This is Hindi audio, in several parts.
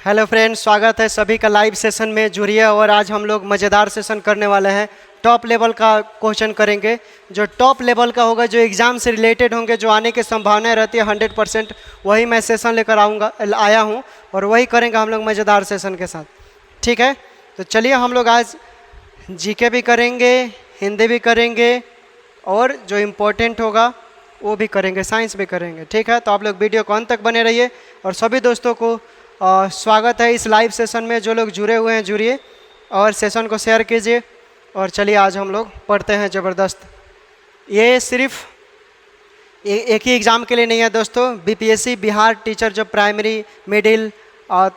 हेलो फ्रेंड्स, स्वागत है सभी का लाइव सेशन में जुड़िए। और आज हम लोग मज़ेदार सेशन करने वाले हैं। टॉप लेवल का क्वेश्चन करेंगे, जो टॉप लेवल का होगा, जो एग्ज़ाम से रिलेटेड होंगे, जो आने की संभावनाएं रहती है 100%, वही मैं सेशन लेकर आया हूं और वही करेंगे हम लोग मज़ेदार सेशन के साथ। ठीक है, तो चलिए हम लोग आज जीके भी करेंगे, हिंदी भी करेंगे और जो इम्पोर्टेंट होगा वो भी करेंगे, साइंस भी करेंगे। ठीक है, तो आप लोग वीडियो को अंत तक बने रहिए। और सभी दोस्तों को स्वागत है इस लाइव सेशन में। जो लोग जुड़े हुए हैं जुड़िए और सेशन को शेयर कीजिए। और चलिए आज हम लोग पढ़ते हैं ज़बरदस्त। ये सिर्फ एक ही एग्ज़ाम के लिए नहीं है दोस्तों। बीपीएससी बिहार टीचर जो प्राइमरी, मिडिल और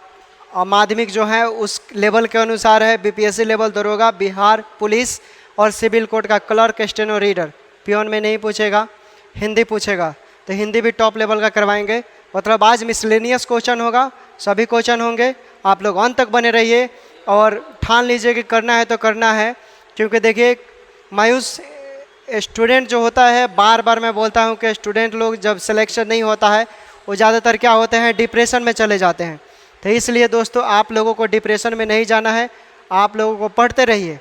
माध्यमिक जो है उस लेवल के अनुसार है। बीपीएससी लेवल दरोगा, बिहार पुलिस और सिविल कोर्ट का क्लर्क, स्टेनो रीडर। पियोन में नहीं पूछेगा, हिंदी पूछेगा, तो हिंदी भी टॉप लेवल का करवाएंगे। मतलब आज मिसलेनियस क्वेश्चन होगा, सभी क्वेश्चन होंगे। आप लोग अंत तक बने रहिए और ठान लीजिए कि करना है तो करना है। क्योंकि देखिए, मायूस स्टूडेंट जो होता है, बार बार मैं बोलता हूँ कि स्टूडेंट लोग जब सिलेक्शन नहीं होता है वो ज़्यादातर क्या होते हैं, डिप्रेशन में चले जाते हैं। तो इसलिए दोस्तों आप लोगों को डिप्रेशन में नहीं जाना है, आप लोगों को पढ़ते रहिए।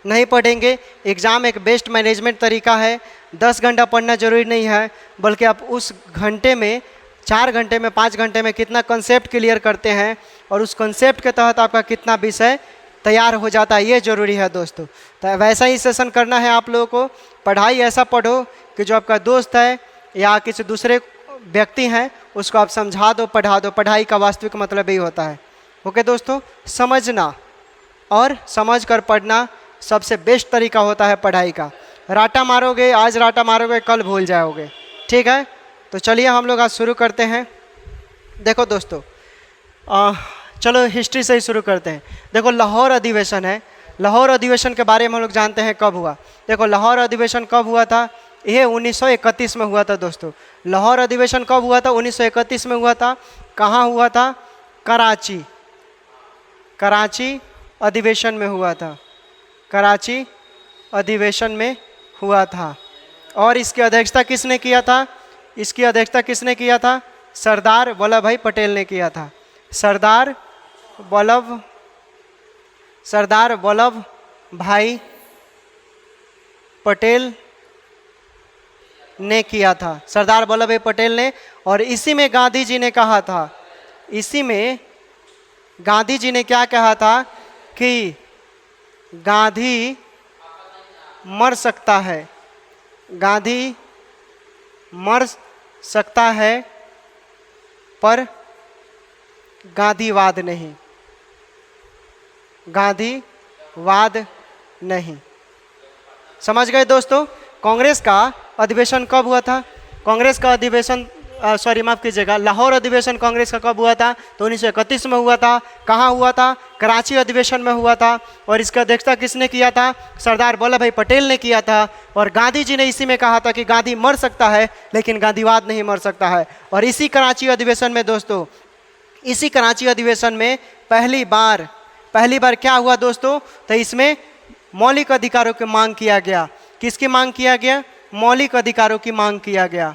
नहीं पढ़ेंगे, एग्ज़ाम एक बेस्ट मैनेजमेंट तरीका है। 10 घंटा पढ़ना जरूरी नहीं है, बल्कि आप उस घंटे में 4 घंटे में 5 घंटे में कितना कंसेप्ट क्लियर करते हैं और उस कंसेप्ट के तहत आपका कितना विषय तैयार हो जाता है, ये ज़रूरी है दोस्तों। तो वैसा ही सेशन करना है आप लोगों को। पढ़ाई ऐसा पढ़ो कि जो आपका दोस्त है या किसी दूसरे व्यक्ति हैं उसको आप समझा दो, पढ़ा दो। पढ़ाई का वास्तविक मतलब यही होता है। ओके दोस्तों, समझना और समझ कर पढ़ना सबसे बेस्ट तरीका होता है पढ़ाई का। राटा मारोगे, आज राटा मारोगे, कल भूल जाओगे। ठीक है, तो चलिए हम लोग आज शुरू करते हैं। देखो दोस्तों, चलो हिस्ट्री से ही शुरू करते हैं। देखो, लाहौर अधिवेशन है। लाहौर अधिवेशन के बारे में हम लोग जानते हैं कब हुआ। देखो, लाहौर अधिवेशन कब हुआ था? यह 1931 में हुआ था दोस्तों। लाहौर अधिवेशन कब हुआ था? 1931 में हुआ था। कहाँ हुआ था? कराची। कराची अधिवेशन में हुआ था। कराची अधिवेशन में हुआ था। और इसकी अध्यक्षता किसने किया था? इसकी अध्यक्षता किसने किया था? सरदार वल्लभ भाई पटेल ने किया था। सरदार वल्लभ भाई पटेल ने किया था। सरदार वल्लभ भाई पटेल ने। और इसी में गांधी जी ने कहा था, इसी में गांधी जी ने क्या कहा था कि गांधी मर सकता है, गांधी मर सकता है पर गांधीवाद नहीं, गांधीवाद नहीं। समझ गए दोस्तों? कांग्रेस का अधिवेशन कब हुआ था? कांग्रेस का अधिवेशन माफ कीजिएगा, लाहौर अधिवेशन कांग्रेस का कब हुआ था? तो 1931 में हुआ था। कहाँ हुआ था? कराची अधिवेशन में हुआ था। और इसका अध्यक्षता किसने किया था? सरदार वल्लभ भाई पटेल ने किया था। और गांधी जी ने इसी में कहा था कि गांधी मर सकता है लेकिन गांधीवाद नहीं मर सकता है। और इसी कराची अधिवेशन में दोस्तों, इसी कराची अधिवेशन में पहली बार क्या हुआ दोस्तों? तो इसमें मौलिक अधिकारों की मांग किया गया। किसकी मांग किया गया? मौलिक अधिकारों की मांग किया गया।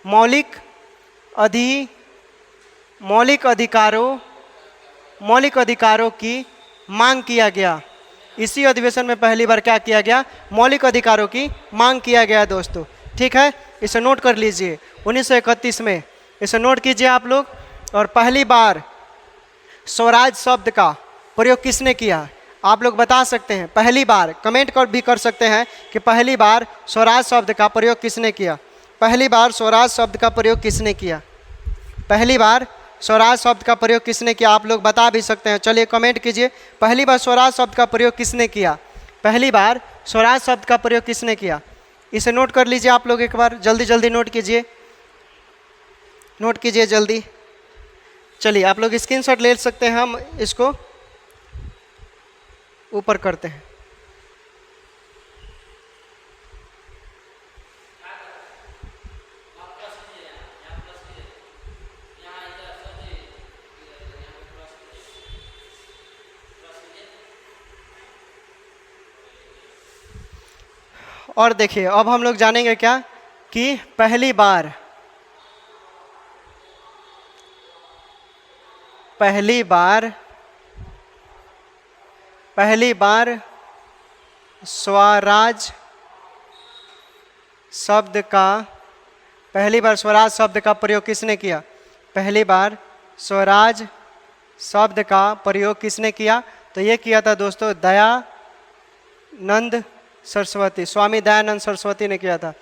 मौलिक अधिकारों की मांग किया गया। इसी अधिवेशन में पहली बार क्या किया गया? मौलिक अधिकारों की मांग किया गया दोस्तों। ठीक है, इसे नोट कर लीजिए। 1931 में इसे नोट कीजिए आप लोग। और पहली बार स्वराज शब्द का प्रयोग किसने किया? आप लोग बता सकते हैं। पहली बार कमेंट कर भी कर सकते हैं कि पहली बार स्वराज शब्द का प्रयोग किसने किया? पहली बार स्वराज शब्द का प्रयोग किसने किया? पहली बार स्वराज शब्द का प्रयोग किसने किया? आप लोग बता भी सकते हैं। चलिए कमेंट कीजिए, पहली बार स्वराज शब्द का प्रयोग किसने किया? पहली बार स्वराज शब्द का प्रयोग किसने किया? इसे नोट कर लीजिए आप लोग एक बार, जल्दी जल्दी नोट कीजिए, नोट कीजिए जल्दी। चलिए आप लोग स्क्रीनशॉट ले सकते हैं, हम इसको ऊपर करते हैं। और देखिए, अब हम लोग जानेंगे क्या कि पहली बार पहली बार स्वराज शब्द का प्रयोग किसने किया? पहली बार स्वराज शब्द का प्रयोग किसने किया? तो ये किया था दोस्तों दयानंद सरस्वती, स्वामी दयानंद सरस्वती ने किया था।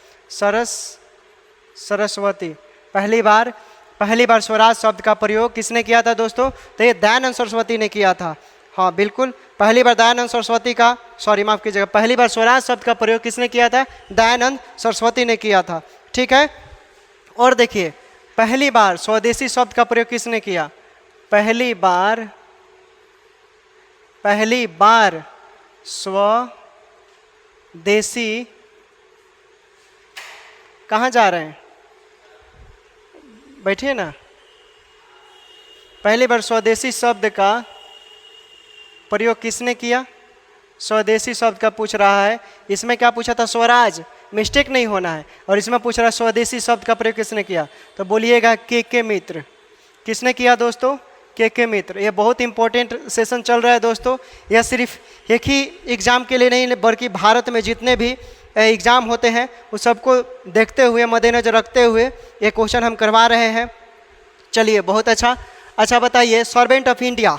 सरस्वती पहली बार स्वराज शब्द का प्रयोग किसने किया था दोस्तों? तो ये दयानंद सरस्वती ने किया था। हाँ बिल्कुल, पहली बार दयानंद सरस्वती का, सॉरी माफ कीजिएगा, पहली बार स्वराज शब्द का प्रयोग किसने किया था? दयानंद सरस्वती ने किया था। ठीक है, और देखिए पहली बार स्वदेशी शब्द का प्रयोग किसने किया? पहली बार स्वदेशी, कहाँ जा रहे हैं, बैठिए ना। पहली बार स्वदेशी शब्द का प्रयोग किसने किया? स्वदेशी शब्द का पूछ रहा है। इसमें क्या पूछा था? स्वराज, मिस्टेक नहीं होना है। और इसमें पूछ रहा है स्वदेशी शब्द का प्रयोग किसने किया? तो बोलिएगा के मित्र। किसने किया दोस्तों? के मित्र। ये बहुत इंपॉर्टेंट सेशन चल रहा है दोस्तों। यह सिर्फ एक ही एग्जाम के लिए नहीं बल्कि भारत में जितने भी एग्जाम होते हैं उस सबको देखते हुए, मद्देनजर रखते हुए ये क्वेश्चन हम करवा रहे हैं। चलिए बहुत अच्छा। अच्छा बताइए, सर्वेंट ऑफ इंडिया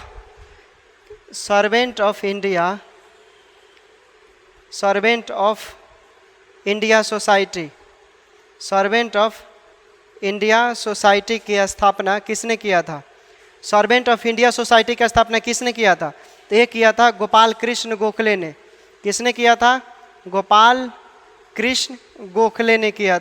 सोसाइटी की स्थापना किसने किया था? सर्वेंट ऑफ इंडिया सोसाइटी की स्थापना किसने किया था? तो ये किया था गोपाल कृष्ण गोखले ने। किसने किया था? गोपाल कृष्ण गोखले ने किया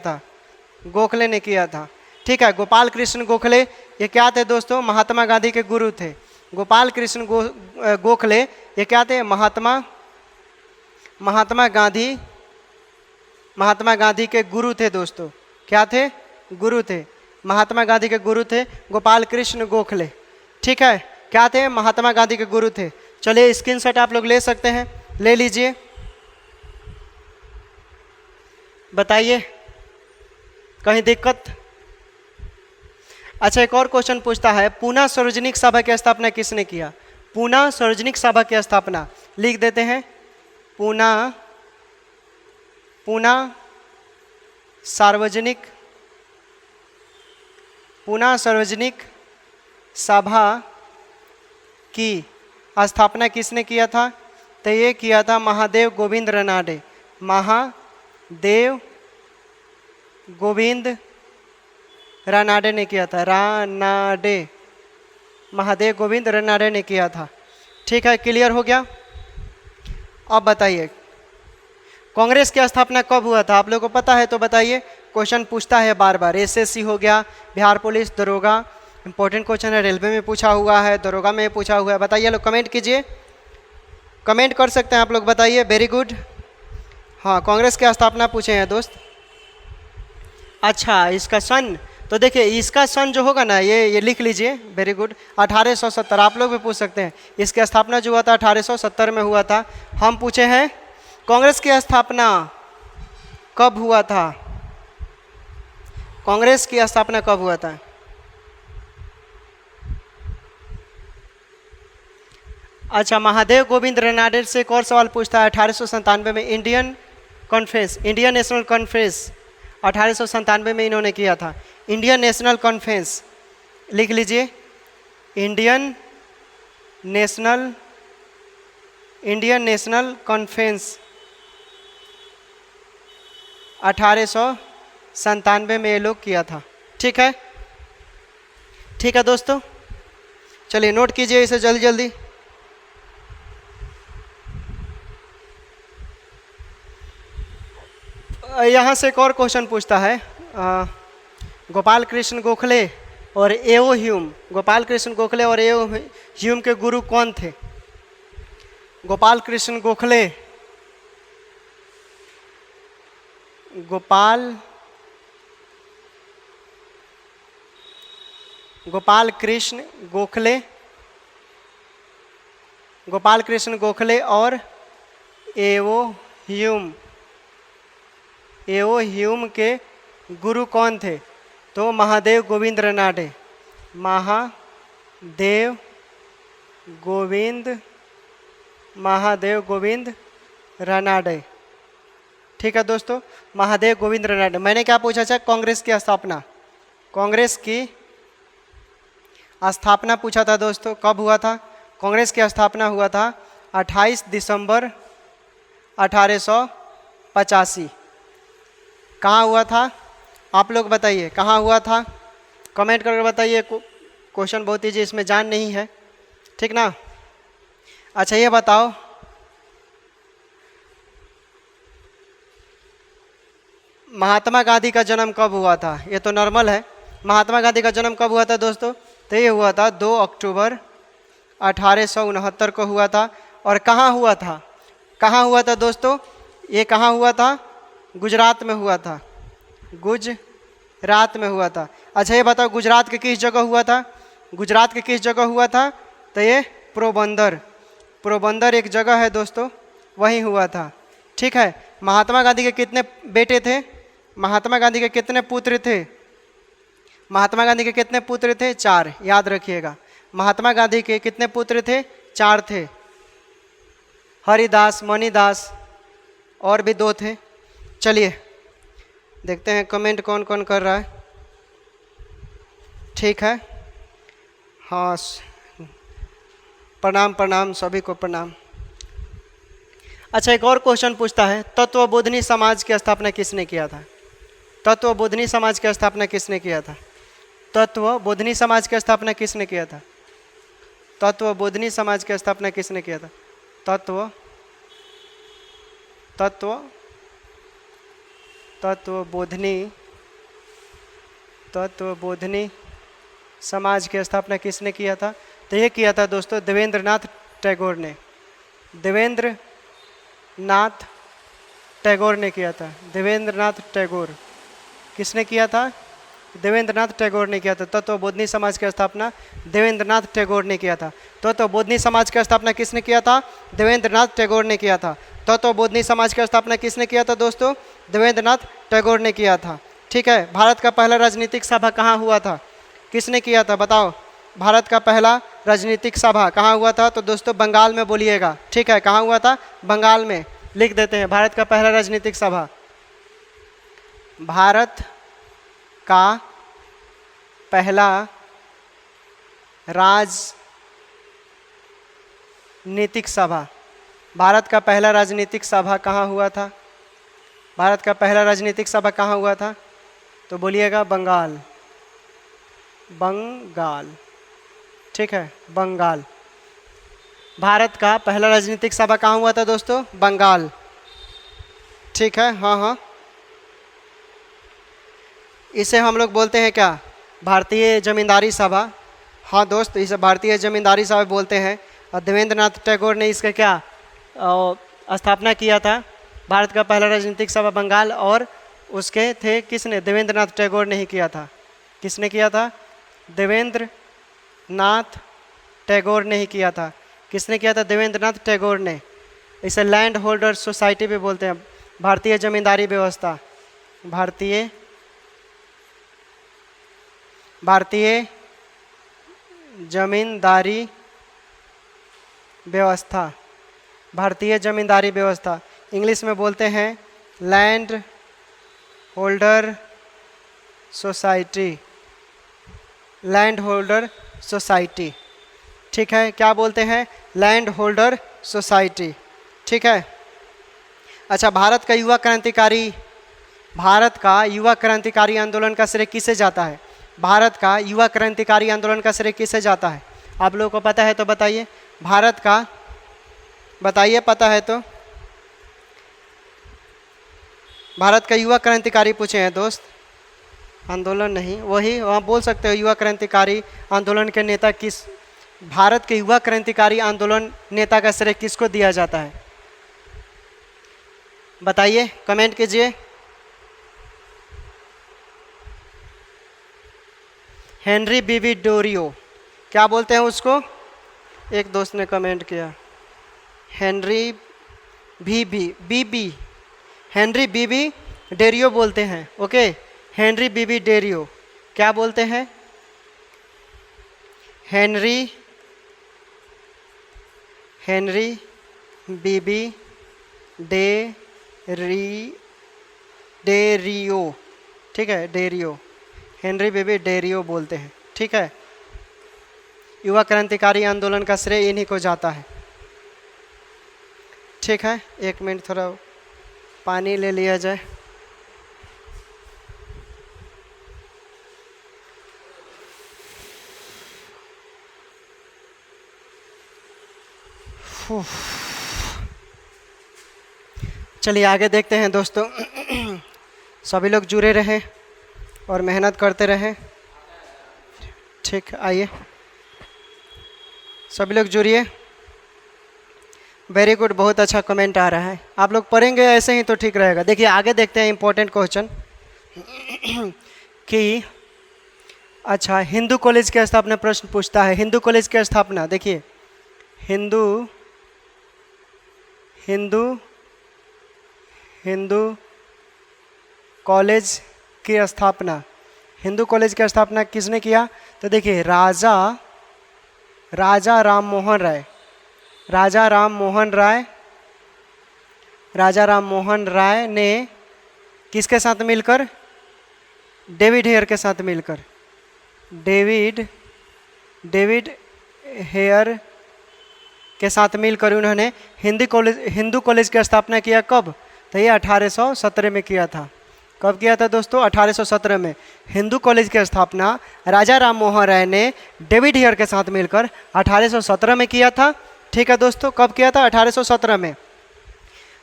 था। ठीक है, गोपाल कृष्ण गोखले ये क्या थे दोस्तों? महात्मा गांधी के गुरु थे। गोपाल कृष्ण गोखले ये क्या थे? महात्मा गांधी के गुरु थे दोस्तों। क्या थे? गुरु थे। महात्मा गांधी के गुरु थे गोपाल कृष्ण गोखले। ठीक है, क्या थे? महात्मा गांधी के गुरु थे। चलिए स्क्रीनशॉट आप लोग ले सकते हैं, ले लीजिए। बताइए कहीं दिक्कत? अच्छा, एक और क्वेश्चन पूछता है, पूना सार्वजनिक सभा की स्थापना किसने किया? पूना सार्वजनिक सभा की स्थापना लिख देते हैं। पूना सार्वजनिक सभा की स्थापना किसने किया था? तो ये किया था महादेव गोविंद रनाडे। महादेव गोविंद रनाडे ने किया था। महादेव गोविंद रनाडे ने किया था। ठीक है, क्लियर हो गया। अब बताइए कांग्रेस की स्थापना कब हुआ था? आप लोगों को पता है तो बताइए। क्वेश्चन पूछता है बार बार। एसएससी हो गया, बिहार पुलिस दरोगा, इंपॉर्टेंट क्वेश्चन है, रेलवे में पूछा हुआ है, दरोगा में पूछा हुआ है। बताइए लोग, कमेंट कीजिए, कमेंट कर सकते हैं आप लोग, बताइए। Very good. हाँ, कांग्रेस की स्थापना पूछे हैं दोस्त। अच्छा, इसका सन, तो देखिए इसका सन जो होगा ना, ये लिख लीजिए। Very good, 1870। आप लोग भी पूछ सकते हैं। इसकी स्थापना जो हुआ था 1870 में हुआ था। हम पूछे हैं कांग्रेस की स्थापना कब हुआ था? कांग्रेस की स्थापना कब हुआ था? अच्छा, महादेव गोविंद रनाडे से एक और सवाल पूछता है। 1897 में इंडियन नेशनल कॉन्फ्रेंस 1897 में इन्होंने किया था। इंडियन नेशनल कॉन्फ्रेंस लिख लीजिए। इंडियन नेशनल कॉन्फ्रेंस 1897 में ये लोग किया था। ठीक है, ठीक है दोस्तों, चलिए नोट कीजिए इसे जल्दी जल्दी। यहाँ से एक और क्वेश्चन पूछता है, गोपाल कृष्ण गोखले और एओ ह्यूम। गोपाल कृष्ण गोखले और एओ ह्यूम के गुरु कौन थे? गोपाल कृष्ण गोखले, गोपाल कृष्ण गोखले और एओ ह्यूम के गुरु कौन थे? तो महादेव गोविंद रनाडे। महादेव देव गोविंद महादेव गोविंद रानाडे। ठीक है दोस्तों, महादेव गोविंद रानाडे। मैंने क्या पूछा था? कांग्रेस की स्थापना, कांग्रेस की स्थापना पूछा था दोस्तों, कब हुआ था? कांग्रेस की स्थापना हुआ था 28 दिसंबर 1885। कहाँ हुआ था? आप लोग बताइए कहाँ हुआ था, कमेंट करके बताइए। क्वेश्चन बहुत ईजी, इसमें जान नहीं है, ठीक ना। अच्छा ये बताओ, महात्मा गांधी का जन्म कब हुआ था? ये तो नॉर्मल है। महात्मा गांधी का जन्म कब हुआ था दोस्तों? तो ये हुआ था 2 अक्टूबर 1869 को हुआ था। और कहाँ हुआ था? कहाँ हुआ था दोस्तों? ये कहाँ हुआ था? गुजरात में हुआ था, गुजरात में हुआ था। अच्छा ये बताओ, गुजरात के किस जगह हुआ था? गुजरात के किस जगह हुआ था? तो ये पोरबंदर, पोरबंदर एक जगह है दोस्तों, वहीं हुआ था। ठीक है। महात्मा गांधी के कितने बेटे थे? महात्मा गांधी के कितने पुत्र थे? महात्मा गांधी के कितने पुत्र थे? 4, याद रखिएगा। महात्मा गांधी के कितने पुत्र थे? 4 थे। हरिदास, मणिदास और भी 2 थे। चलिए देखते हैं कमेंट कौन कौन कर रहा है। ठीक है, हाँ, प्रणाम प्रणाम, सभी को प्रणाम। अच्छा एक और क्वेश्चन पूछता है, तत्वबोधिनी समाज की स्थापना किसने किया था? तत्वबोधिनी समाज की स्थापना किसने किया था? तत्वबोधिनी समाज की स्थापना किसने किया था? तत्वबोधिनी समाज की स्थापना किसने किया था? तत्वबोधिनी समाज की स्थापना किसने किया था? तो ये किया था दोस्तों देवेंद्रनाथ टैगोर ने। देवेंद्रनाथ टैगोर ने किया था। देवेंद्रनाथ टैगोर किसने किया था? देवेंद्रनाथ टैगोर ने किया था। तत्वबोधिनी समाज की स्थापना देवेंद्रनाथ टैगोर ने किया था। तत्वबोधिनी समाज की स्थापना किसने किया था? देवेंद्रनाथ टैगोर ने किया था। तत्वबोधिनी समाज की स्थापना किसने किया था दोस्तों? देवेंद्रनाथ टैगोर ने किया था। ठीक है। भारत का पहला राजनीतिक सभा कहाँ हुआ था? किसने किया था बताओ? भारत का पहला राजनीतिक सभा कहाँ हुआ था? तो दोस्तों बंगाल में बोलिएगा। ठीक है, कहाँ हुआ था? बंगाल में। लिख देते हैं भारत का पहला राजनीतिक सभा। भारत का पहला राजनीतिक सभा, भारत का पहला राजनीतिक सभा कहाँ हुआ था? भारत का पहला राजनीतिक सभा कहाँ हुआ था? तो बोलिएगा बंगाल, बंगाल। ठीक है, बंगाल। भारत का पहला राजनीतिक सभा कहाँ हुआ था दोस्तों? बंगाल। ठीक है, हाँ हाँ। इसे हम लोग बोलते हैं क्या? भारतीय जमींदारी सभा। हाँ दोस्त, इसे भारतीय जमींदारी सभा बोलते हैं। और देवेंद्रनाथ टैगोर ने इसका क्या स्थापना किया था? भारत का पहला राजनीतिक सभा बंगाल। और उसके थे किसने? देवेंद्रनाथ टैगोर ने ही किया था। किसने किया था? देवेंद्रनाथ टैगोर ने ही किया था। किसने किया था? देवेंद्रनाथ टैगोर ने। इसे लैंड होल्डर सोसाइटी भी बोलते हैं। भारतीय जमींदारी व्यवस्था, भारतीय जमींदारी व्यवस्था, भारतीय जमींदारी व्यवस्था। इंग्लिश में बोलते हैं land holder society, land holder society. ठीक है, क्या बोलते हैं? Land holder society. ठीक है। अच्छा, भारत का युवा क्रांतिकारी आंदोलन का श्रेय किसे जाता है? भारत का युवा क्रांतिकारी आंदोलन का श्रेय किसे जाता है? आप लोगों को पता है तो बताइए। भारत का बताइए, पता है तो। भारत का युवा क्रांतिकारी पूछे हैं दोस्त, आंदोलन नहीं, वही आप बोल सकते हो। युवा क्रांतिकारी आंदोलन के नेता किस? भारत के युवा क्रांतिकारी आंदोलन नेता का श्रेय किसको दिया जाता है? बताइए, कमेंट कीजिए। हेनरी बीबी डोरियो, क्या बोलते हैं उसको? एक दोस्त ने कमेंट किया हेनरी बीबी डेरियो बोलते हैं। ओके, हेनरी बीबी डेरियो क्या बोलते हैं? हेनरी, हेनरी बीबी डेरियो, ठीक है, डेरियो, हेनरी बेबी डेरियो बोलते हैं, ठीक है। युवा क्रांतिकारी आंदोलन का श्रेय इन्हीं को जाता है, ठीक है। 1 मिनट थोड़ा पानी ले लिया जाए। चलिए आगे देखते हैं दोस्तों। सभी लोग जुड़े रहें और मेहनत करते रहें, ठीक। आइए सभी लोग जुड़िए। वेरी गुड, बहुत अच्छा कमेंट आ रहा है। आप लोग पढ़ेंगे ऐसे ही तो ठीक रहेगा। देखिए आगे देखते हैं इम्पोर्टेंट क्वेश्चन कि अच्छा, हिंदू कॉलेज की स्थापना प्रश्न पूछता है। हिंदू कॉलेज की स्थापना, देखिए हिंदू कॉलेज की स्थापना, हिंदू कॉलेज की स्थापना किसने किया? तो देखिए राजा राम मोहन राय ने किसके साथ मिलकर? डेविड हेयर के साथ मिलकर, डेविड हेयर के साथ मिलकर उन्होंने हिंदू कॉलेज की स्थापना किया। कब? तो ये 1817 में किया था। कब किया था दोस्तों? 1817 में हिंदू कॉलेज की स्थापना राजा राम मोहन राय ने डेविड हेयर के साथ मिलकर 1817 में किया था, ठीक है दोस्तों। कब किया था? 1817 में।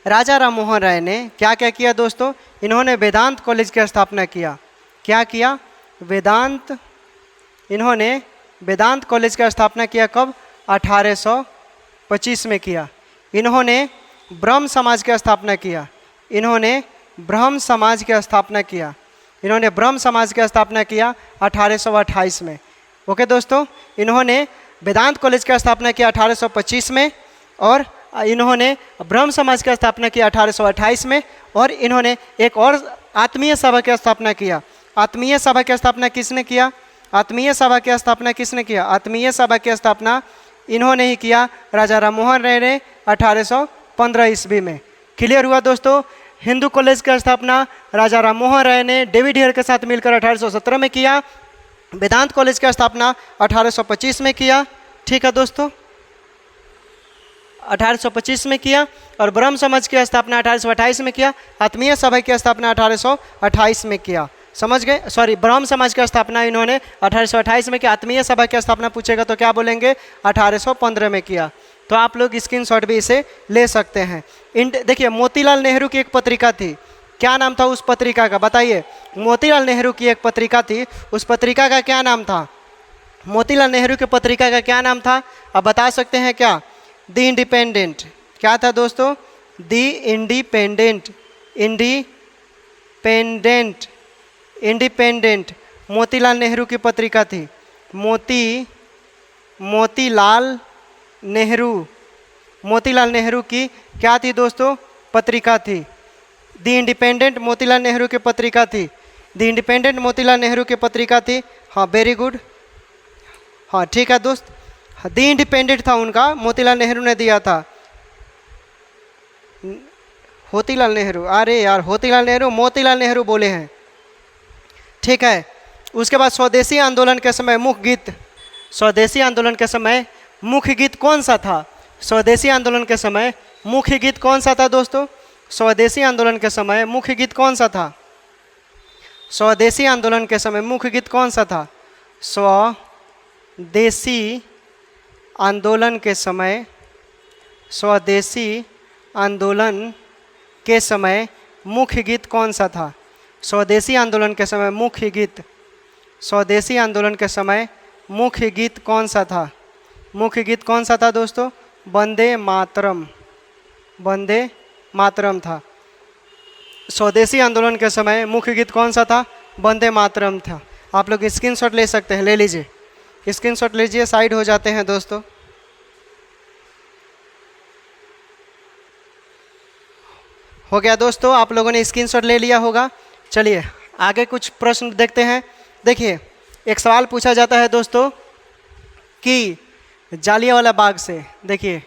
राजा राम मोहन राय ने क्या क्या किया दोस्तों? इन्होंने वेदांत कॉलेज की स्थापना किया। क्या किया? इन्होंने वेदांत कॉलेज की स्थापना किया। कब? 1825 में किया। इन्होंने ब्रह्म समाज की स्थापना किया। इन्होंने ब्रह्म समाज की स्थापना किया 1828 में। ओके दोस्तों, इन्होंने वेदांत कॉलेज की स्थापना किया 1825 में, और इन्होंने ब्रह्म समाज की स्थापना किया 1828 में, और इन्होंने एक और आत्मीय सभा की स्थापना किया। आत्मीय सभा की स्थापना किसने किया? आत्मीय सभा की स्थापना किसने किया? आत्मीय सभा की स्थापना इन्होंने ही किया, राजा राम मोहन राय ने 1815 ईस्वी में। क्लियर हुआ दोस्तों? हिंदू कॉलेज की स्थापना राजा राम मोहन राय ने डेविड हेयर के साथ मिलकर 1817 में किया। वेदांत कॉलेज की स्थापना 1825 में किया, ठीक है दोस्तों, 1825 में किया। और ब्रह्म समाज की स्थापना 1828 में किया। आत्मीय सभा की स्थापना 1828 में किया। समझ गए? सॉरी, ब्रह्म समाज की स्थापना इन्होंने 1828 में किया। आत्मीय सभा की स्थापना पूछेगा तो क्या बोलेंगे? 1815 में किया। तो आप लोग स्क्रीनशॉट भी इसे ले सकते हैं। देखिए मोतीलाल नेहरू की एक पत्रिका थी, क्या नाम था उस पत्रिका का? बताइए। मोतीलाल नेहरू की एक पत्रिका थी, उस पत्रिका का क्या नाम था? मोतीलाल नेहरू की पत्रिका का क्या नाम था? आप बता सकते हैं क्या? The independent. क्या था दोस्तों? द इंडिपेंडेंट मोतीलाल नेहरू की पत्रिका थी। मोतीलाल नेहरू की क्या थी दोस्तों? पत्रिका थी। द इंडिपेंडेंट मोतीलाल नेहरू की पत्रिका थी। द इंडिपेंडेंट मोतीलाल नेहरू की पत्रिका थी। हाँ, वेरी गुड, हाँ ठीक है दोस्त। द इंडिपेंडेंट था उनका, मोतीलाल नेहरू ने दिया था। होतीलाल नेहरू, अरे यार होतीलाल नेहरू मोतीलाल नेहरू बोले हैं, ठीक है। उसके बाद स्वदेशी आंदोलन के समय मुख्य गीत, स्वदेशी आंदोलन के समय मुख्य गीत कौन सा था? स्वदेशी आंदोलन के समय मुख्य गीत कौन सा था दोस्तों? स्वदेशी आंदोलन के समय मुख्य गीत कौन सा था? स्वदेशी आंदोलन के समय मुख्य गीत कौन सा था? स्वदेशी आंदोलन के समय, स्वदेशी आंदोलन के समय मुख्य गीत कौन सा था? स्वदेशी आंदोलन के समय मुख्य गीत, स्वदेशी आंदोलन के समय मुख्य गीत कौन सा था? मुख्य गीत कौन सा था दोस्तों? वंदे मातरम, वंदे मातरम था। स्वदेशी आंदोलन के समय मुख्य गीत कौन सा था? वंदे मातरम था। आप लोग स्क्रीनशॉट ले सकते हैं, ले लीजिए, स्क्रीनशॉट लीजिए, साइड हो जाते हैं दोस्तों। हो गया दोस्तों, आप लोगों ने स्क्रीनशॉट ले लिया होगा। चलिए आगे कुछ प्रश्न देखते हैं। देखिए एक सवाल पूछा जाता है दोस्तों कि जालियांवाला बाग से, देखिए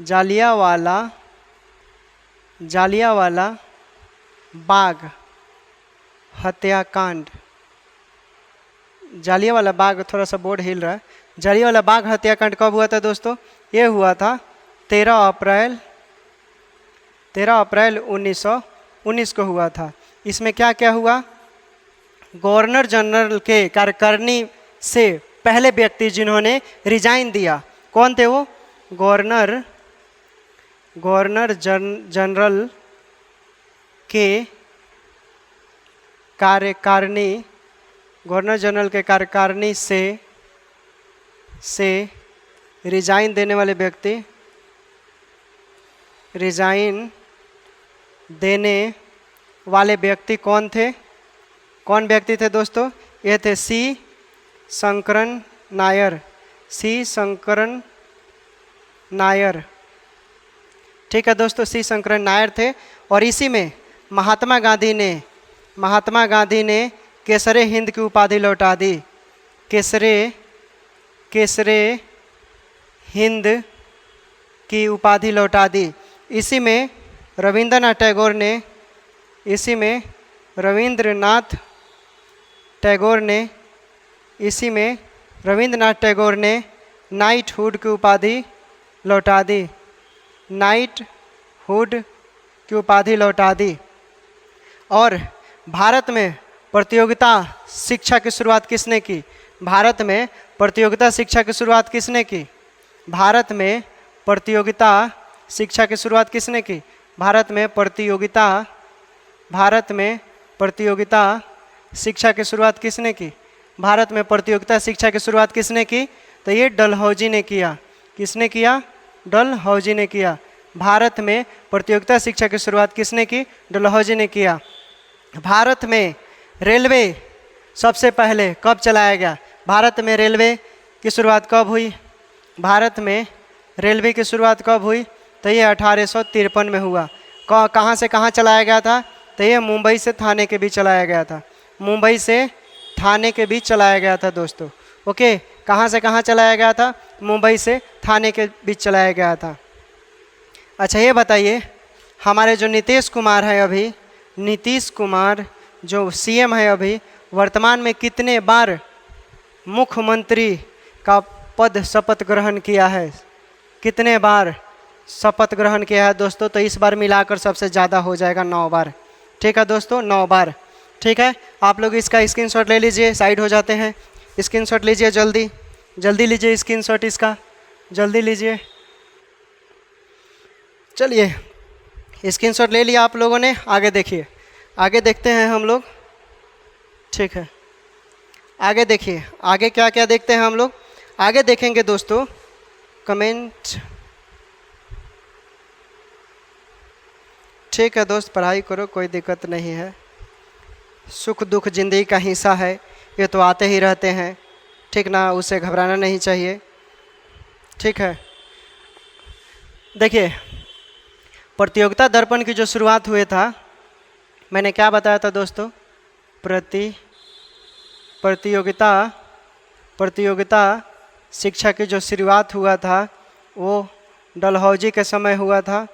जालियांवाला बाग हत्याकांड, जालियांवाला बाग, थोड़ा सा बोर्ड हिल रहा है। जालियांवाला बाग हत्याकांड कब हुआ था दोस्तों? ये हुआ था 13 अप्रैल 1919 को हुआ था। इसमें क्या क्या हुआ? गवर्नर जनरल के कार्यकारिणी से पहले व्यक्ति जिन्होंने रिजाइन दिया, कौन थे वो? गवर्नर जनरल के कार्यकारिणी, गवर्नर जनरल के कार्यकारिणी से रिजाइन देने वाले व्यक्ति, रिजाइन देने वाले व्यक्ति कौन थे? कौन व्यक्ति थे दोस्तों? ये थे सी शंकरन नायर। ठीक है दोस्तों, सी शंकरन नायर थे। और इसी में महात्मा गांधी ने केसरे हिंद की उपाधि लौटा दी, केसरे हिंद की उपाधि लौटा दी। इसी में रविंद्रनाथ टैगोर ने नाइटहुड की उपाधि लौटा दी। और भारत में प्रतियोगिता शिक्षा की शुरुआत किसने की? भारत में प्रतियोगिता शिक्षा की शुरुआत किसने की? भारत में प्रतियोगिता शिक्षा की शुरुआत किसने की? भारत में प्रतियोगिता शिक्षा की शुरुआत किसने की? भारत में प्रतियोगिता शिक्षा की शुरुआत किसने की? तो ये डलहौजी ने किया। किसने किया? डलहौजी ने किया। भारत में प्रतियोगिता शिक्षा की शुरुआत किसने की? डलहौजी ने किया। भारत में रेलवे सबसे पहले कब चलाया गया? भारत में रेलवे की शुरुआत कब हुई? भारत में रेलवे की शुरुआत कब हुई? तो ये 1853 में हुआ। कहाँ से कहाँ चलाया गया था? तो ये मुंबई से थाने के बीच चलाया गया था। मुंबई से थाने के बीच चलाया गया था दोस्तों। ओके, कहाँ से कहाँ चलाया गया था? मुंबई से थाने के बीच चलाया गया था। अच्छा ये बताइए, हमारे जो नीतीश कुमार है अभी, नीतीश कुमार जो सीएम है अभी, वर्तमान में कितने बार मुख्यमंत्री का पद शपथ ग्रहण किया है? कितने बार शपथ ग्रहण किया है दोस्तों? तो इस बार मिलाकर सबसे ज़्यादा हो जाएगा 9 बार। ठीक है दोस्तों, 9 बार। ठीक है, आप लोग इसका स्क्रीनशॉट ले लीजिए, साइड हो जाते हैं। स्क्रीनशॉट लीजिए, जल्दी लीजिए स्क्रीनशॉट इसका, जल्दी लीजिए। चलिए स्क्रीनशॉट ले लिया आप लोगों ने, आगे देखिए, आगे देखते हैं हम लोग। ठीक है, आगे देखिए, आगे क्या क्या देखते हैं हम लोग? आगे देखेंगे दोस्तों कमेंट। ठीक है दोस्त, पढ़ाई करो, कोई दिक्कत नहीं है। सुख दुख जिंदगी का हिस्सा है, ये तो आते ही रहते हैं। ठीक ना, उसे घबराना नहीं चाहिए। ठीक है, देखिए प्रतियोगिता दर्पण की जो शुरुआत हुए था, मैंने क्या बताया था दोस्तों? प्रतियोगिता शिक्षा की जो शुरुआत हुआ था वो डलहौजी के समय हुआ था।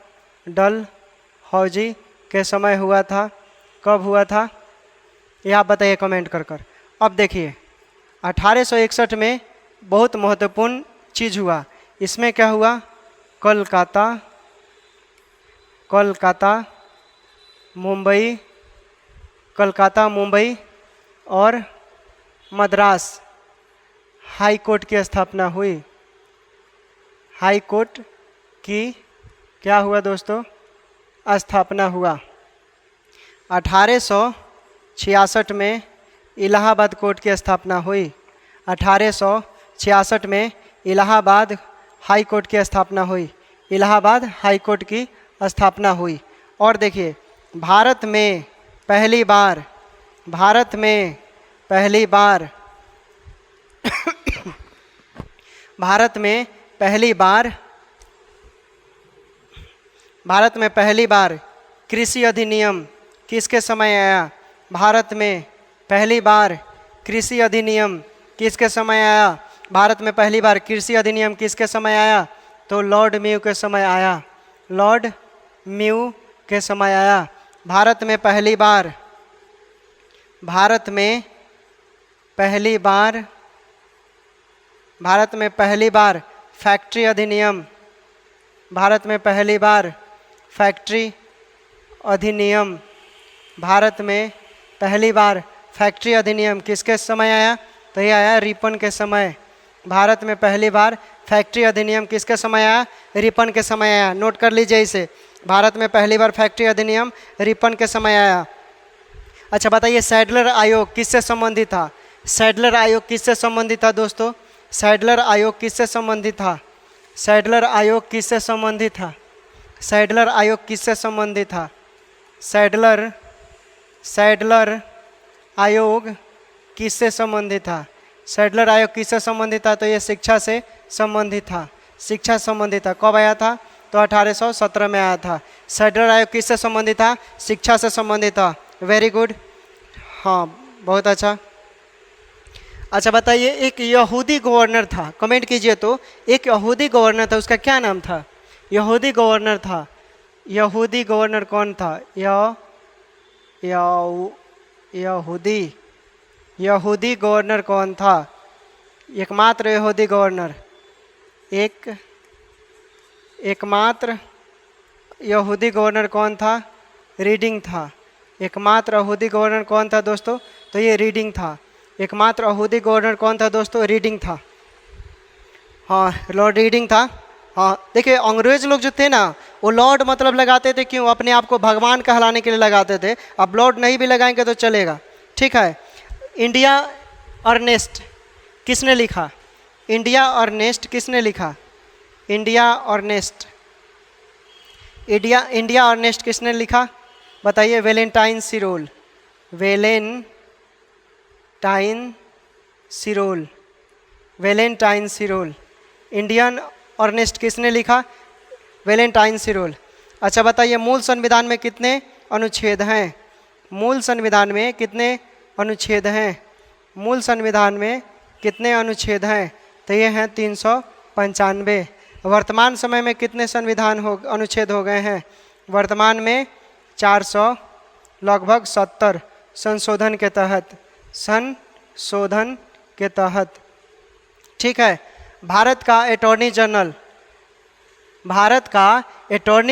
डलहौजी के समय हुआ था। कब हुआ था ये आप बताइए कमेंट कर। अब देखिए 1861 में बहुत महत्वपूर्ण चीज़ हुआ। इसमें क्या हुआ? कलकत्ता, मुंबई और मद्रास हाई कोर्ट की स्थापना हुई। हाई कोर्ट की क्या हुआ दोस्तों? स्थापना हुआ। 1866 में इलाहाबाद कोर्ट की स्थापना हुई। 1866 में इलाहाबाद हाई कोर्ट की स्थापना हुई। इलाहाबाद हाई कोर्ट की स्थापना हुई। और देखिए भारत में पहली बार कृषि अधिनियम किसके समय आया? भारत में पहली बार कृषि अधिनियम किसके समय आया? भारत में पहली बार कृषि अधिनियम किसके समय आया? तो लॉर्ड म्यू के समय आया, लॉर्ड म्यू के समय आया। भारत में पहली बार फैक्ट्री अधिनियम, भारत में पहली बार फैक्ट्री अधिनियम, भारत में पहली बार फैक्ट्री अधिनियम किसके समय आया? तो ये आया रिपन के समय। भारत में पहली बार फैक्ट्री अधिनियम किसके समय आया? रिपन के समय आया। नोट कर लीजिए इसे, भारत में पहली बार फैक्ट्री अधिनियम रिपन के समय आया। अच्छा बताइए, सैडलर आयोग किससे संबंधित था? सैडलर आयोग किससे संबंधित था दोस्तों? सैडलर आयोग किससे संबंधित था? सैडलर आयोग किससे संबंधित था? सैडलर आयोग किससे संबंधित था? सैडलर आयोग किससे संबंधित था? सैडलर आयोग किससे संबंधित था? तो ये शिक्षा से संबंधित था, शिक्षा संबंधित था। कब आया था? तो 1817 में आया था। सैडलर आयोग किससे संबंधित था? शिक्षा से संबंधित था। वेरी गुड, हाँ बहुत अच्छा। अच्छा बताइए, एक यहूदी गवर्नर था, कमेंट कीजिए तो, एक यहूदी गवर्नर था, उसका क्या नाम था? यहूदी गवर्नर था, यहूदी गवर्नर कौन था? यहूदी गवर्नर कौन था? एकमात्र यहूदी गवर्नर, एकमात्र यहूदी गवर्नर कौन था? रीडिंग था। एकमात्र यहूदी गवर्नर कौन था दोस्तों? तो ये रीडिंग था। एकमात्र यहूदी गवर्नर कौन था दोस्तों? रीडिंग था। हाँ, लॉर्ड रीडिंग था। हाँ देखिए, अंग्रेज लोग जो थे ना, वो लॉर्ड मतलब लगाते थे, क्यों? अपने आप को भगवान कहलाने के लिए लगाते थे। अब लॉर्ड नहीं भी लगाएंगे तो चलेगा, ठीक है। इंडिया अर्नेस्ट किसने लिखा? इंडिया अर्नेस्ट किसने लिखा? इंडिया अर्नेस्ट, इंडिया अर्नेस्ट किसने लिखा? बताइए। Valentine सिरोल, Valentine सिरोल। इंडियन अर्नेस्ट किसने लिखा? वेलेंटाइन सिरोल। अच्छा बताइए, मूल संविधान में कितने अनुच्छेद हैं? मूल संविधान में कितने अनुच्छेद हैं? मूल संविधान में कितने अनुच्छेद हैं? तो ये हैं 395। वर्तमान समय में कितने अनुच्छेद हो गए हैं? वर्तमान में 400, लगभग 70 संशोधन के तहत, ठीक है। भारत का अटॉर्नी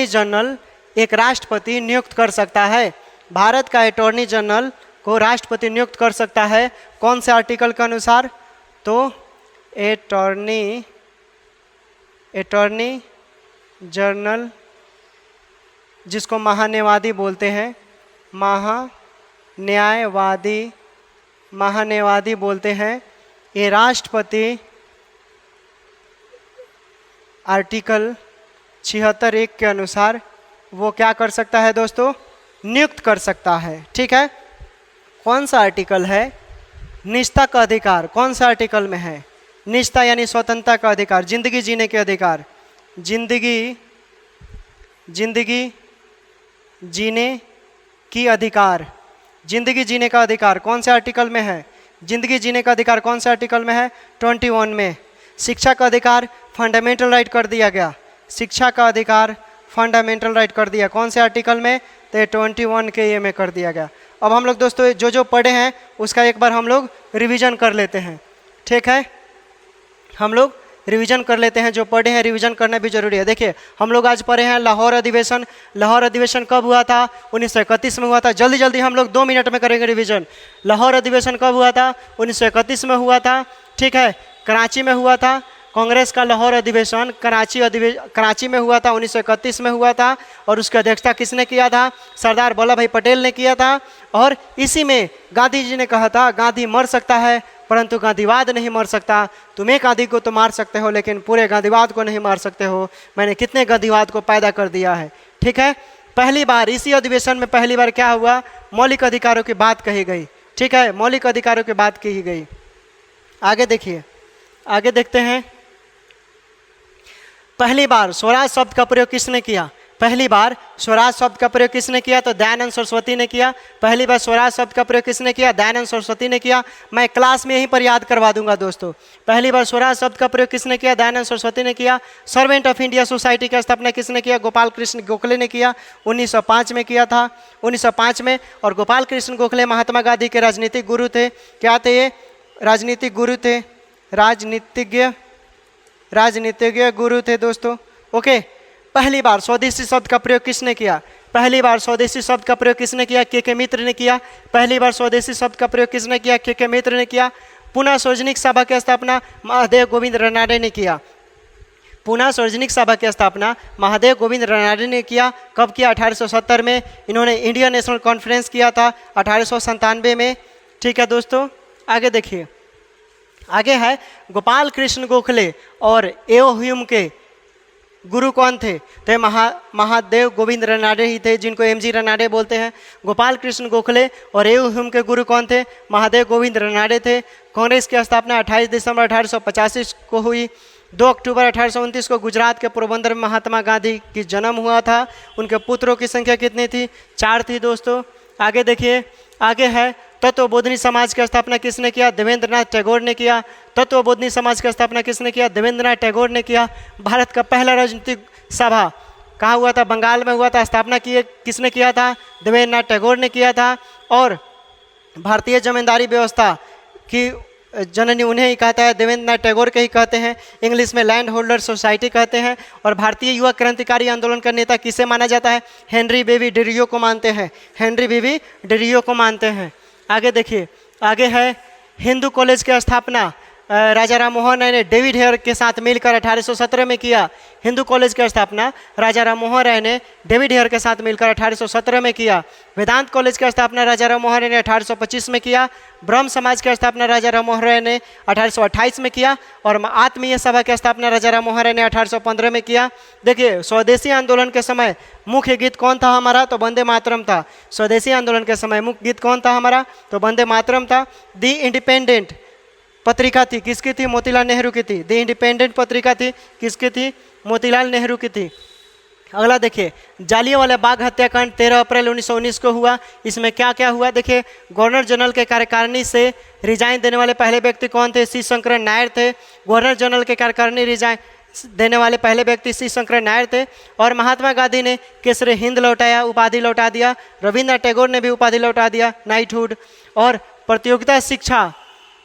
जनरल एक राष्ट्रपति नियुक्त कर सकता है। भारत का अटॉर्नी जनरल को राष्ट्रपति नियुक्त कर सकता है, कौन से आर्टिकल के अनुसार? तो अटॉर्नी जनरल, जिसको महान्यायवादी बोलते हैं, महान्यायवादी बोलते हैं, ये राष्ट्रपति आर्टिकल 76(1) के अनुसार वो क्या कर सकता है दोस्तों? नियुक्त कर सकता है, ठीक है। कौन सा आर्टिकल है? निजता का अधिकार कौन सा आर्टिकल में है? निजता यानी स्वतंत्रता का अधिकार, जिंदगी जीने के अधिकार, जिंदगी जीने की अधिकार, जिंदगी जीने का अधिकार कौन से आर्टिकल में है? जिंदगी जीने का अधिकार कौन से आर्टिकल में है? 21 में। शिक्षा का अधिकार फंडामेंटल राइट कर दिया गया, शिक्षा का अधिकार फंडामेंटल राइट कर दिया, कौन से आर्टिकल में? तो 21 के ये में कर दिया गया। अब हम लोग दोस्तों जो पढ़े हैं उसका एक बार हम लोग रिवीजन कर लेते हैं, ठीक है। हम लोग रिवीजन कर लेते हैं, जो पढ़े हैं रिवीजन करना भी जरूरी है। देखिए, हम लोग आज पढ़े हैं लाहौर अधिवेशन। लाहौर अधिवेशन कब हुआ था? 1931 में हुआ था। जल्दी जल्दी हम लोग 2 मिनट में करेंगे रिवीजन। लाहौर अधिवेशन कब हुआ था? 1931 में हुआ था, ठीक है। कराची में हुआ था। कांग्रेस का लाहौर अधिवेशन कराची में हुआ था, 1931 में हुआ था। और उसकी अध्यक्षता किसने किया था? सरदार वल्लभ भाई पटेल ने किया था। और इसी में गांधी जी ने कहा था, गांधी मर सकता है परंतु गांधीवाद नहीं मर सकता। तुम एक गांधी को तो मार सकते हो लेकिन पूरे गांधीवाद को नहीं मार सकते हो। मैंने कितने गांधीवाद को पैदा कर दिया है, ठीक है। पहली बार इसी अधिवेशन में पहली बार क्या हुआ? मौलिक अधिकारों की बात कही गई, ठीक है। मौलिक अधिकारों की बात की गई। आगे देखिए, आगे देखते हैं। पहली बार स्वराज शब्द का प्रयोग किसने किया? पहली बार स्वराज शब्द का प्रयोग किसने किया? तो दयानंद सरस्वती ने किया। पहली बार स्वराज शब्द का प्रयोग किसने किया? दयानंद सरस्वती ने किया। मैं क्लास में यहीं पर याद करवा दूंगा दोस्तों। पहली बार स्वराज शब्द का प्रयोग किसने किया? दयानंद सरस्वती ने किया। सर्वेंट ऑफ इंडिया सोसाइटी की स्थापना किसने किया? गोपाल कृष्ण गोखले ने किया। 1905 में किया था, 1905 में। और गोपाल कृष्ण गोखले महात्मा गांधी के राजनीतिक गुरु थे। क्या थे ये? राजनीतिक गुरु थे, राजनीतिज्ञ गुरु थे दोस्तों। ओके, पहली बार स्वदेशी शब्द का प्रयोग किसने किया? पहली बार स्वदेशी शब्द का प्रयोग किसने किया? के मित्र ने किया। पहली बार स्वदेशी शब्द का प्रयोग किसने किया? के मित्र ने किया। पुनः सार्वजनिक सभा की स्थापना महादेव गोविंद रनाडे ने किया। पुनः सार्वजनिक सभा की स्थापना महादेव गोविंद रनाडे ने किया। कब किया? 1870 में। इन्होंने इंडियन नेशनल कॉन्फ्रेंस किया था 1897 में। ठीक है दोस्तों, आगे देखिए। आगे है गोपाल कृष्ण गोखले और एओ ह्यूम के गुरु कौन थे? तो महादेव गोविंद रनाडे ही थे, जिनको एमजी रनाडे बोलते हैं। गोपाल कृष्ण गोखले और एओ ह्यूम के गुरु कौन थे? महादेव गोविंद रनाडे थे। कांग्रेस की स्थापना 28 दिसंबर 1885 को हुई। 2 अक्टूबर 1829 को गुजरात के पोरबंदर में महात्मा गांधी की जन्म हुआ था। उनके पुत्रों की संख्या कितनी थी? 4 थी दोस्तों। आगे देखिए, आगे है तत्वबोधिनी समाज की स्थापना किसने किया? देवेंद्रनाथ टैगोर ने किया। तत्वबोधिनी समाज की स्थापना किसने किया? देवेंद्रनाथ टैगोर ने किया। भारत का पहला राजनीतिक सभा कहाँ हुआ था? बंगाल में हुआ था। स्थापना किसने किया था? देवेंद्रनाथ टैगोर ने किया था। और भारतीय जमींदारी व्यवस्था की जननी उन्हें ही कहता है, देवेंद्रनाथ टैगोर के ही कहते हैं। इंग्लिश में लैंड होल्डर सोसाइटी कहते हैं। और भारतीय युवा क्रांतिकारी आंदोलन का नेता किसे माना जाता है? हेनरी बेबी डिरियो को मानते हैं। हेनरी बेबी डिरियो को मानते हैं। आगे देखिए, आगे है हिंदू कॉलेज की स्थापना राजा राम मोहन राय ने डेविड हेयर के साथ मिलकर 1817 में किया। हिंदू कॉलेज की स्थापना राजा राम मोहन राय ने डेविड हेयर के साथ मिलकर 1817 में किया। वेदांत कॉलेज की स्थापना राजा राम मोहन राय ने 1825 में किया। ब्रह्म समाज की स्थापना राजा राम मोहन राय ने 1828 में किया। और आत्मीय सभा की स्थापना राजा राम मोहन राय ने 1815 में किया। देखिए, स्वदेशी आंदोलन के समय मुख्य गीत कौन था हमारा? तो वंदे मातरम था। स्वदेशी आंदोलन के समय मुख्य गीत कौन था हमारा? तो वंदे मातरम था। दी इंडिपेंडेंट पत्रिका थी, किसकी थी? मोतीलाल नेहरू की थी। द इंडिपेंडेंट पत्रिका थी, किसकी थी? मोतीलाल नेहरू की थी। अगला देखिए, जालियांवाला बाग हत्याकांड 13 अप्रैल 1919 को हुआ। इसमें क्या क्या हुआ? देखिए, गवर्नर जनरल के कार्यकारिणी से रिजाइन देने वाले पहले व्यक्ति कौन थे? सी शंकरन नायर थे। गवर्नर जनरल के कार्यकारिणी रिजाइन देने वाले पहले व्यक्ति सी शंकरन नायर थे। और महात्मा गांधी ने केसरे हिंद लौटाया, उपाधि लौटा दिया। रविन्द्रनाथ टैगोर ने भी उपाधि लौटा दिया, नाइटहुड। और प्रतियोगिता शिक्षा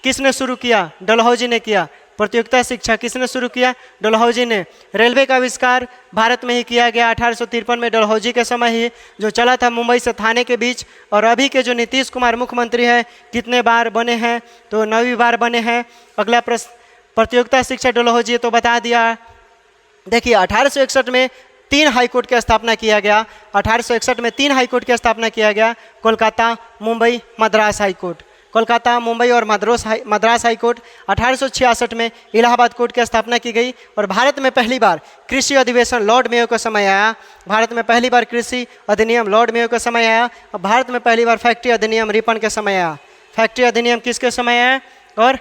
किसने शुरू किया? डलहौजी ने किया। प्रतियोगिता शिक्षा किसने शुरू किया? डलहौजी ने। रेलवे का आविष्कार भारत में ही किया गया 1853 में, डलहौजी के समय ही, जो चला था मुंबई से थाने के बीच। और अभी के जो नीतीश कुमार मुख्यमंत्री हैं, कितने बार बने हैं? तो 9वीं बार बने हैं। अगला प्रश्न, प्रतियोगिता शिक्षा डलहौजी तो बता दिया। देखिए, 1861 में 3 हाईकोर्ट की स्थापना किया गया। 1861 में 3 हाईकोर्ट की स्थापना किया गया। कोलकाता, मुंबई, मद्रास हाईकोर्ट। कोलकाता, मुंबई और मद्रास हाईकोर्ट। 1866 में इलाहाबाद कोर्ट की स्थापना की गई। और भारत में पहली बार कृषि अधिवेशन लॉर्ड मेयो का समय आया। भारत में पहली बार कृषि अधिनियम लॉर्ड मेयो का समय आया। और भारत में पहली बार फैक्ट्री अधिनियम रिपन के समय आया। फैक्ट्री अधिनियम किसके समय आया? और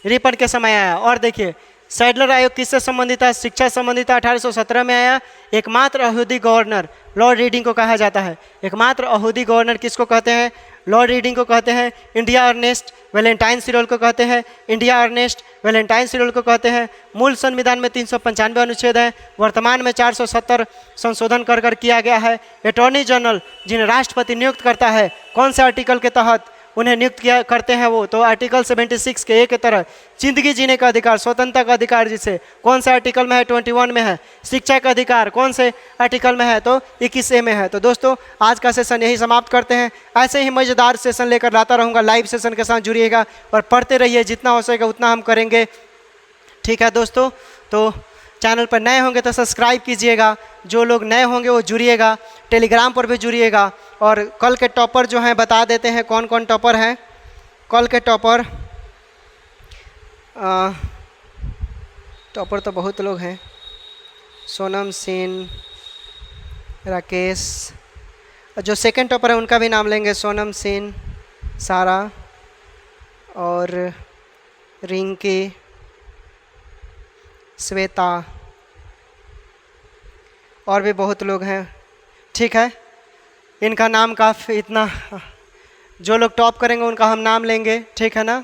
रिपन के समय आया। और देखिए, सैडलर आयोग किससे संबंधित था? शिक्षा संबंधित था। 1817 में आया। एकमात्र अहूदी गवर्नर लॉर्ड रीडिंग को कहा जाता है। एकमात्र अहूदी गवर्नर किसको कहते हैं? लॉर्ड रीडिंग को कहते हैं। इंडिया अर्नेस्ट वैलेंटाइन सिरोल को कहते हैं। इंडिया अर्नेस्ट वैलेंटाइन सिरोल को कहते हैं। मूल संविधान में 395 अनुच्छेद है। वर्तमान में 470 संशोधन कर किया गया है। अटॉर्नी जनरल जिन्हें राष्ट्रपति नियुक्त करता है, कौन से आर्टिकल के तहत उन्हें नियुक्त किया करते हैं? वो तो आर्टिकल 76 के ए के तरह जिंदगी जीने का अधिकार, स्वतंत्रता का अधिकार, जिसे कौन से आर्टिकल में है? 21 में है। शिक्षा का अधिकार कौन से आर्टिकल में है? तो 21A में है। तो दोस्तों, आज का सेशन यही समाप्त करते हैं। ऐसे ही मज़ेदार सेशन लेकर लाता रहूँगा। लाइव सेशन के साथ जुड़िएगा और पढ़ते रहिए। जितना हो सकेगा उतना हम करेंगे। ठीक है दोस्तों, तो चैनल पर नए होंगे तो सब्सक्राइब कीजिएगा। जो लोग नए होंगे वो जुड़िएगा। टेलीग्राम पर भी जुड़िएगा। और कल के टॉपर जो हैं बता देते हैं कौन कौन टॉपर हैं। कल के टॉपर तो बहुत लोग हैं। सोनम सेन, राकेश, जो सेकंड टॉपर है उनका भी नाम लेंगे। सोनम सेन, सारा और रिंकी, श्वेता, और भी बहुत लोग हैं, ठीक है। इनका नाम काफ़ी इतना, जो लोग टॉप करेंगे उनका हम नाम लेंगे, ठीक है ना।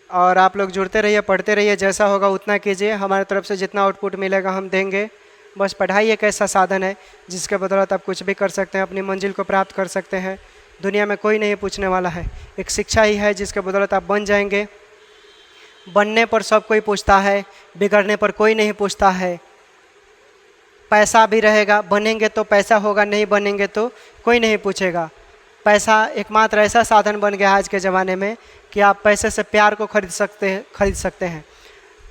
और आप लोग जुड़ते रहिए, पढ़ते रहिए, जैसा होगा उतना कीजिए। हमारी तरफ से जितना आउटपुट मिलेगा हम देंगे। बस पढ़ाई एक ऐसा साधन है जिसके बदौलत आप कुछ भी कर सकते हैं, अपनी मंजिल को प्राप्त कर सकते हैं। दुनिया में कोई नहीं पूछने वाला है, एक शिक्षा ही है जिसके बदौलत आप बन जाएंगे। बनने पर सब कोई पूछता है, बिगड़ने पर कोई नहीं पूछता है। पैसा भी रहेगा, बनेंगे तो पैसा होगा, नहीं बनेंगे तो कोई नहीं पूछेगा। पैसा एकमात्र ऐसा साधन बन गया आज के ज़माने में कि आप पैसे से प्यार को खरीद सकते हैं।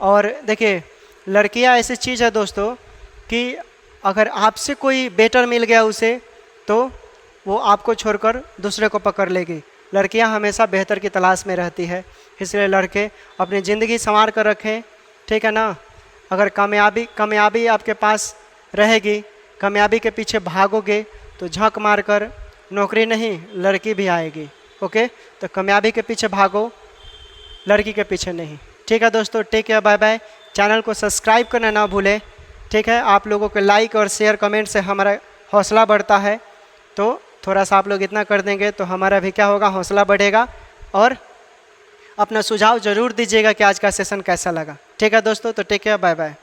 और देखिए, लड़कियां ऐसी चीज़ है दोस्तों कि अगर आपसे कोई बेटर मिल गया उसे, तो वो आपको छोड़कर दूसरे को पकड़ लेगी। लड़कियां हमेशा बेहतर की तलाश में रहती है, इसलिए लड़के अपनी ज़िंदगी संवार कर रखें, ठीक है ना। अगर कामयाबी आपके पास रहेगी, कामयाबी के पीछे भागोगे तो झक मारकर नौकरी नहीं, लड़की भी आएगी। ओके, तो कामयाबी के पीछे भागो, लड़की के पीछे नहीं, ठीक है दोस्तों। Take care, bye bye. Channel को सब्सक्राइब करना ना भूलें, ठीक है। आप लोगों के लाइक और शेयर कमेंट से हमारा हौसला बढ़ता है, तो थोड़ा सा आप लोग इतना कर देंगे तो हमारा भी क्या होगा, हौसला बढ़ेगा। और अपना सुझाव ज़रूर दीजिएगा कि आज का सेशन कैसा लगा, ठीक है दोस्तों। तो टेक केयर, बाय बाय।